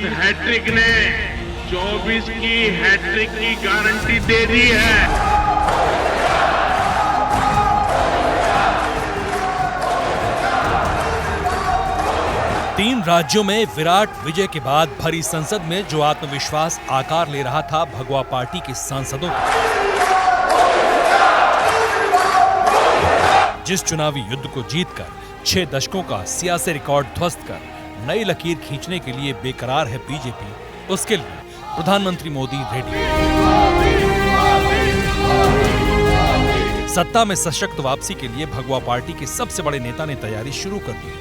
इस हैट्रिक ने 24 की हैट्रिक की गारंटी दे दी है। तीन राज्यों में विराट विजय के बाद भरी संसद में जो आत्मविश्वास आकार ले रहा था भगवा पार्टी के सांसदों का, जिस चुनावी युद्ध को जीतकर 6 दशकों का सियासी रिकॉर्ड ध्वस्त कर नई लकीर खींचने के लिए बेकरार है बीजेपी, उसके लिए प्रधानमंत्री मोदी रेडी। सत्ता में सशक्त वापसी के लिए भगवा पार्टी के सबसे बड़े नेता ने तैयारी शुरू कर दी।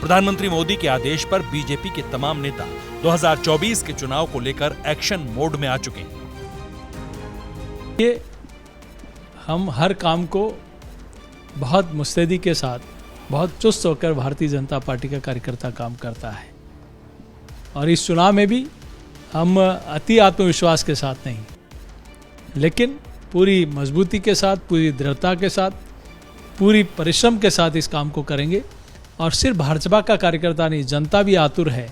प्रधानमंत्री मोदी के आदेश पर बीजेपी के तमाम नेता 2024 के चुनाव को लेकर एक्शन मोड में आ चुके हैं। ये हम हर काम को बहुत मुस्तैदी के साथ, बहुत चुस्त होकर भारतीय जनता पार्टी का कार्यकर्ता काम करता है, और इस चुनाव में भी हम अति आत्मविश्वास के साथ नहीं, लेकिन पूरी मजबूती के साथ, पूरी दृढ़ता के साथ, पूरी परिश्रम के साथ इस काम को करेंगे। और सिर्फ भाजपा का कार्यकर्ता नहीं, जनता भी आतुर है,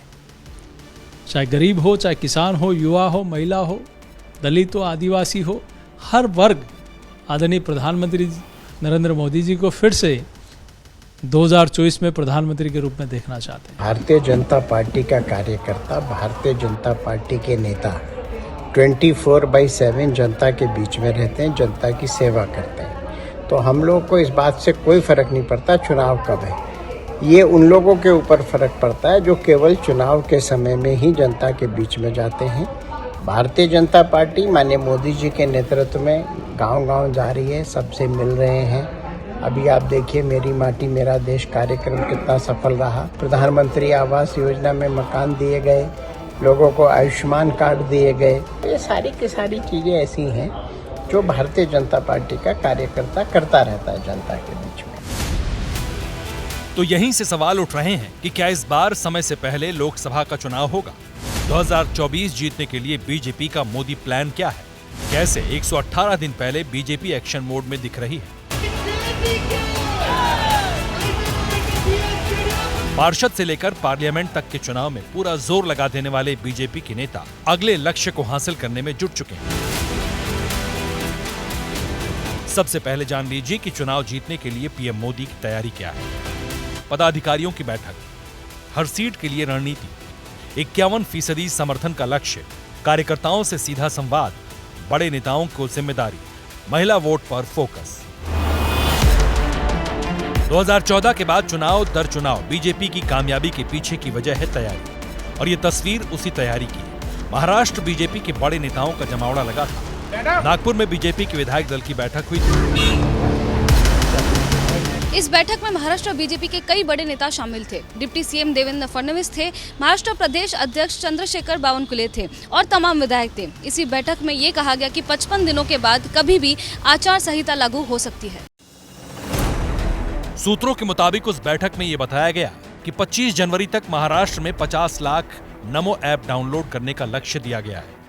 चाहे गरीब हो, चाहे किसान हो, युवा हो, महिला हो, दलित हो, आदिवासी हो, हर वर्ग आदरणीय प्रधानमंत्री नरेंद्र मोदी जी को फिर से 2024 में प्रधानमंत्री के रूप में देखना चाहते हैं। भारतीय जनता पार्टी का कार्यकर्ता, भारतीय जनता पार्टी के नेता 24/7 जनता के बीच में रहते हैं, जनता की सेवा करते हैं। तो हम लोग को इस बात से कोई फर्क नहीं पड़ता चुनाव कब है, ये उन लोगों के ऊपर फर्क पड़ता है जो केवल चुनाव के समय में ही जनता के बीच में जाते हैं। भारतीय जनता पार्टी माननीय मोदी जी के नेतृत्व में गांव-गांव जा रही है, सबसे मिल रहे हैं। अभी आप देखिए मेरी माटी मेरा देश कार्यक्रम कितना सफल रहा। प्रधानमंत्री आवास योजना में मकान दिए गए, लोगों को आयुष्मान कार्ड दिए गए। ये सारी की सारी चीज़ें ऐसी हैं जो भारतीय जनता पार्टी का कार्यकर्ता करता रहता है जनता के बीच में। तो यहीं से सवाल उठ रहे हैं कि क्या इस बार समय से पहले लोकसभा का चुनाव होगा? 2024 जीतने के लिए बीजेपी का मोदी प्लान क्या है? कैसे 118 दिन पहले बीजेपी एक्शन मोड में दिख रही है? पार्षद से लेकर पार्लियामेंट तक के चुनाव में पूरा जोर लगा देने वाले बीजेपी के नेता अगले लक्ष्य को हासिल करने में जुट चुके हैं। सबसे पहले जान लीजिए कि चुनाव जीतने के लिए पीएम मोदी की तैयारी क्या है। पदाधिकारियों की बैठक, हर सीट के लिए रणनीति, 51% समर्थन का लक्ष्य, कार्यकर्ताओं से सीधा संवाद, बड़े नेताओं को जिम्मेदारी, महिला वोट पर फोकस। 2014 के बाद चुनाव दर चुनाव बीजेपी की कामयाबी के पीछे की वजह है तैयारी, और ये तस्वीर उसी तैयारी की है। महाराष्ट्र बीजेपी के बड़े नेताओं का जमावड़ा लगा था। नागपुर में बीजेपी के विधायक दल की बैठक हुई थी। इस बैठक में महाराष्ट्र बीजेपी के कई बड़े नेता शामिल थे। डिप्टी सीएम देवेंद्र फडणवीस थे, महाराष्ट्र प्रदेश अध्यक्ष चंद्रशेखर बावनकुले थे और तमाम विधायक थे। इसी बैठक में ये कहा गया कि 55 दिनों के बाद कभी भी आचार संहिता लागू हो सकती है। सूत्रों के मुताबिक उस बैठक में ये बताया गया कि 25 जनवरी तक महाराष्ट्र में 50 लाख नमो ऐप डाउनलोड करने का लक्ष्य दिया गया है।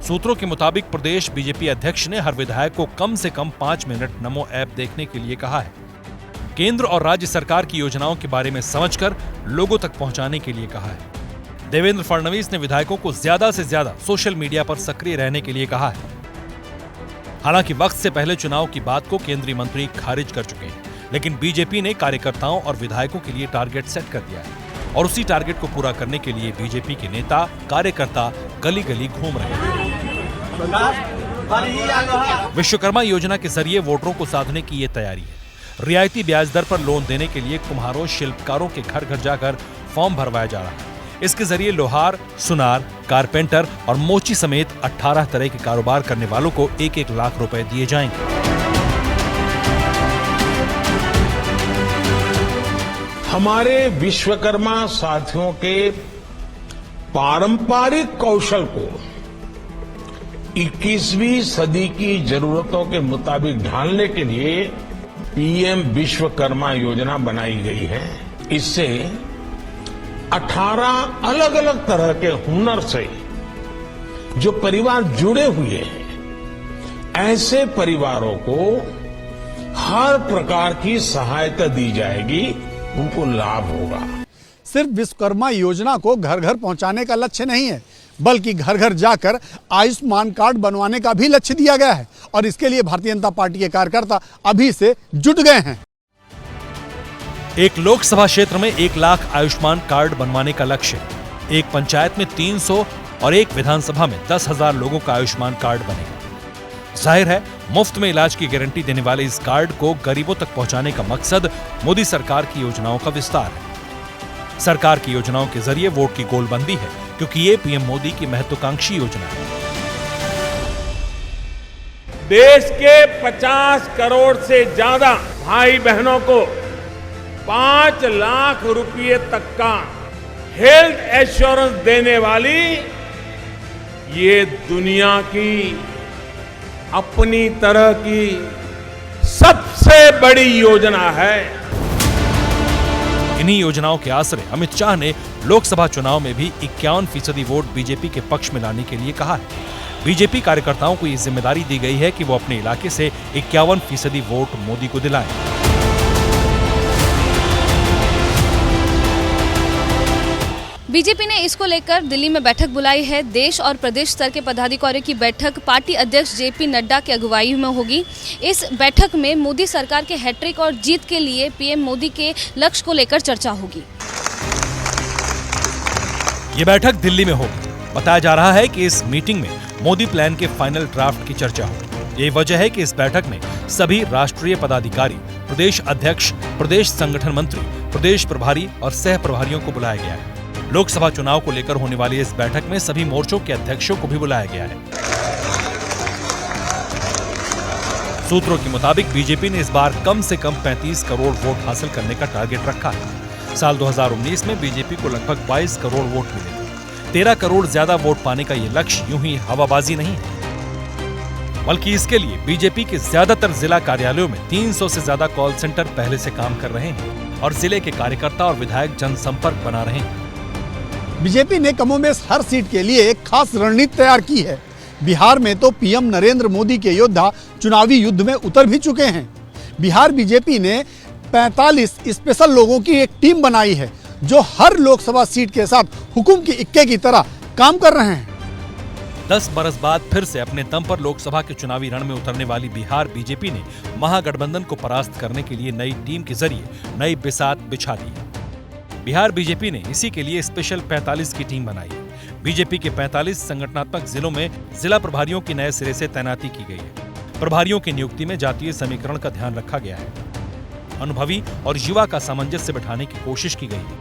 सूत्रों के मुताबिक प्रदेश बीजेपी अध्यक्ष ने हर विधायक को कम से कम 5 मिनट नमो ऐप देखने के लिए कहा है। केंद्र और राज्य सरकार की योजनाओं के बारे में समझकर लोगों तक पहुंचाने के लिए कहा है। देवेंद्र फडणवीस ने विधायकों को ज्यादा से ज्यादा सोशल मीडिया पर सक्रिय रहने के लिए कहा है। हालांकि वक्त से पहले चुनाव की बात को केंद्रीय मंत्री खारिज कर चुके हैं, लेकिन बीजेपी ने कार्यकर्ताओं और विधायकों के लिए टारगेट सेट कर दिया है और उसी टारगेट को पूरा करने के लिए बीजेपी के नेता कार्यकर्ता गली गली घूम रहे हैं। विश्वकर्मा योजना के जरिए वोटरों को साधने की ये तैयारी है। रियायती ब्याज दर पर लोन देने के लिए कुम्हारों, शिल्पकारों के घर घर जाकर फॉर्म भरवाया जा रहा है। इसके जरिए लोहार, सुनार, कारपेंटर और मोची समेत 18 तरह के कारोबार करने वालों को 1-1 लाख रुपए दिए जाएंगे। हमारे विश्वकर्मा साथियों के पारंपरिक कौशल को 21वीं सदी की जरूरतों के मुताबिक ढालने के लिए पीएम विश्वकर्मा योजना बनाई गई है। इससे 18 अलग अलग तरह के हुनर से जो परिवार जुड़े हुए हैं, ऐसे परिवारों को हर प्रकार की सहायता दी जाएगी, उनको लाभ होगा। सिर्फ विश्वकर्मा योजना को घर घर पहुंचाने का लक्ष्य नहीं है, बल्कि घर घर जाकर आयुष्मान कार्ड बनवाने का भी लक्ष्य दिया गया है और इसके लिए भारतीय जनता पार्टी के कार्यकर्ता अभी से जुट गए हैं। एक लोकसभा क्षेत्र में 1 लाख आयुष्मान कार्ड बनवाने का लक्ष्य, एक पंचायत में 300 और एक विधानसभा में 10,000 लोगों का आयुष्मान कार्ड बनेगा। जाहिर है, मुफ्त में इलाज की गारंटी देने वाले इस कार्ड को गरीबों तक पहुंचाने का मकसद मोदी सरकार की योजनाओं का विस्तार है। सरकार की योजनाओं के जरिए वोट की गोलबंदी है, क्योंकि ये पीएम मोदी की महत्वाकांक्षी योजना है। देश के 50 करोड़ से ज्यादा भाई बहनों को 5 लाख रुपए तक का हेल्थ एश्योरेंस देने वाली ये दुनिया की अपनी तरह की सबसे बड़ी योजना है। इन्हीं योजनाओं के आसरे अमित शाह ने लोकसभा चुनाव में भी 51% वोट बीजेपी के पक्ष में लाने के लिए कहा है। बीजेपी कार्यकर्ताओं को ये जिम्मेदारी दी गई है कि वो अपने इलाके से 51% वोट मोदी को दिलाएं। बीजेपी ने इसको लेकर दिल्ली में बैठक बुलाई है। देश और प्रदेश स्तर के पदाधिकारियों की बैठक पार्टी अध्यक्ष जेपी नड्डा की अगुवाई में होगी। इस बैठक में मोदी सरकार के हैट्रिक और जीत के लिए पीएम मोदी के लक्ष्य को लेकर चर्चा होगी। ये बैठक दिल्ली में होगी। बताया जा रहा है कि इस मीटिंग में मोदी प्लान के फाइनल ड्राफ्ट की चर्चा होगी। यही वजह है कि इस बैठक में सभी राष्ट्रीय पदाधिकारी, प्रदेश अध्यक्ष, प्रदेश संगठन मंत्री, प्रदेश प्रभारी और सह प्रभारियों को बुलाया गया है। लोकसभा चुनाव को लेकर होने वाली इस बैठक में सभी मोर्चों के अध्यक्षों को भी बुलाया गया है। सूत्रों के मुताबिक बीजेपी ने इस बार कम से कम 35 करोड़ वोट हासिल करने का टारगेट रखा है। साल 2019 में बीजेपी को लगभग 22 करोड़ वोट मिले थे। 13 करोड़ ज्यादा वोट पाने का ये लक्ष्य यूं ही हवाबाजी नहीं है, बल्कि इसके लिए बीजेपी के ज्यादातर जिला कार्यालयों में 300 से ज्यादा कॉल सेंटर पहले से काम कर रहे हैं और जिले के कार्यकर्ता और विधायक जनसंपर्क बना रहे हैं। बीजेपी ने कमोबेश हर सीट के लिए एक खास रणनीति तैयार की है। बिहार में तो पीएम नरेंद्र मोदी के योद्धा चुनावी युद्ध में उतर भी चुके हैं। बिहार बीजेपी ने 45 स्पेशल लोगों की एक टीम बनाई है जो हर लोकसभा सीट के साथ हुकुम के इक्के की तरह काम कर रहे हैं। 10 बरस बाद फिर से अपने दम पर लोकसभा के चुनावी रण में उतरने वाली बिहार बीजेपी ने महागठबंधन को परास्त करने के लिए नई टीम के जरिए नई बिसात बिछा दी। बिहार बीजेपी ने इसी के लिए स्पेशल 45 की टीम बनाई है। बीजेपी के 45 संगठनात्मक जिलों में जिला प्रभारियों की नए सिरे से तैनाती की गई है। प्रभारियों की नियुक्ति में जातीय समीकरण का ध्यान रखा गया है। अनुभवी और युवा का सामंजस्य बिठाने की कोशिश की गई है।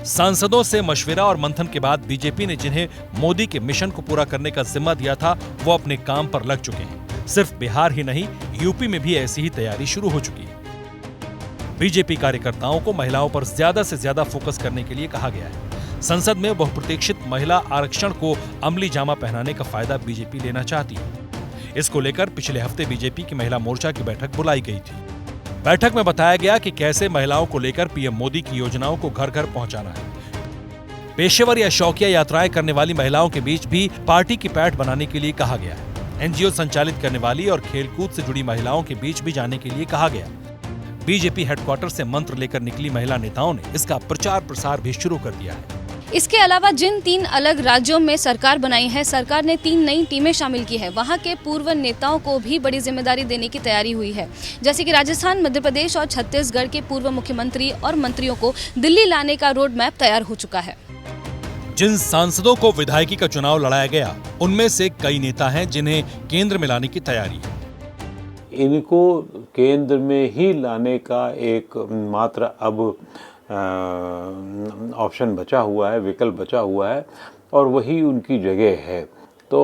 सांसदों से मशविरा और मंथन के बाद बीजेपी ने जिन्हें मोदी के मिशन को पूरा करने का जिम्मा दिया था, वो अपने काम पर लग चुके हैं। सिर्फ बिहार ही नहीं, यूपी में भी ऐसी ही तैयारी शुरू हो चुकी है। बीजेपी कार्यकर्ताओं को महिलाओं पर ज्यादा से ज्यादा फोकस करने के लिए कहा गया है। संसद में बहुप्रतीक्षित महिला आरक्षण को अमली जामा पहनाने का फायदा बीजेपी लेना चाहती है। इसको लेकर पिछले हफ्ते बीजेपी की महिला मोर्चा की बैठक बुलाई गई थी। बैठक में बताया गया कि कैसे महिलाओं को लेकर पीएम मोदी की योजनाओं को घर घर पहुंचाना है। पेशेवर या शौकिया यात्राएं करने वाली महिलाओं के बीच भी पार्टी की पैठ बनाने के लिए कहा गया है। एनजीओ संचालित करने वाली और खेलकूद से जुड़ी महिलाओं के बीच भी जाने के लिए कहा गया। बीजेपी हेडक्वार्टर से मंत्र लेकर निकली महिला नेताओं ने इसका प्रचार प्रसार भी शुरू कर दिया है। इसके अलावा जिन 3 अलग राज्यों में सरकार बनाई है, सरकार ने 3 नई टीमें शामिल की है। वहां के पूर्व नेताओं को भी बड़ी जिम्मेदारी देने की तैयारी हुई है। जैसे कि राजस्थान, मध्य प्रदेश और छत्तीसगढ़ के पूर्व मुख्यमंत्री और मंत्रियों को दिल्ली लाने का रोड मैप तैयार हो चुका है। जिन सांसदों को विधायकी का चुनाव लड़ाया गया, उनमें से कई नेता हैं जिन्हें केंद्र में लाने की तैयारी है। इनको केंद्र में ही लाने का एक मात्र अब ऑप्शन बचा हुआ है, विकल्प बचा हुआ है और वही उनकी जगह है। तो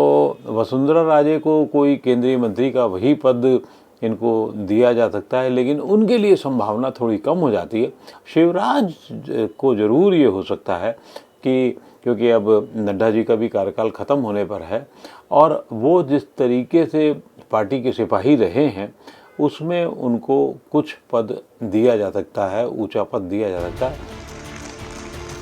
वसुंधरा राजे को कोई केंद्रीय मंत्री का वही पद इनको दिया जा सकता है, लेकिन उनके लिए संभावना थोड़ी कम हो जाती है। शिवराज को जरूर ये हो सकता है कि क्योंकि अब नड्डा जी का भी कार्यकाल खत्म होने पर है और वो जिस तरीके से पार्टी के सिपाही रहे हैं उसमें उनको कुछ पद दिया जा सकता है, ऊंचा पद दिया जा सकता है।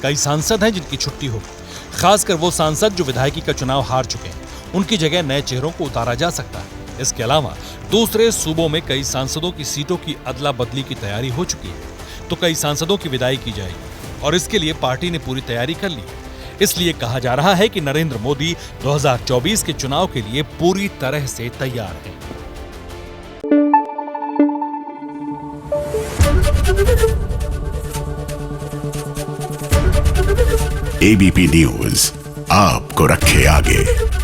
कई सांसद हैं जिनकी छुट्टी होगी, खासकर वो सांसद जो विधायकी का चुनाव हार चुके हैं। उनकी जगह नए चेहरों को उतारा जा सकता है। इसके अलावा दूसरे सूबों में कई सांसदों की सीटों की अदला बदली की तैयारी हो चुकी है। तो कई सांसदों की विदाई की जाएगी और इसके लिए पार्टी ने पूरी तैयारी कर ली। इसलिए कहा जा रहा है कि नरेंद्र मोदी 2024 के चुनाव के लिए पूरी तरह से तैयार हैं। एबीपी न्यूज आपको रखे आगे।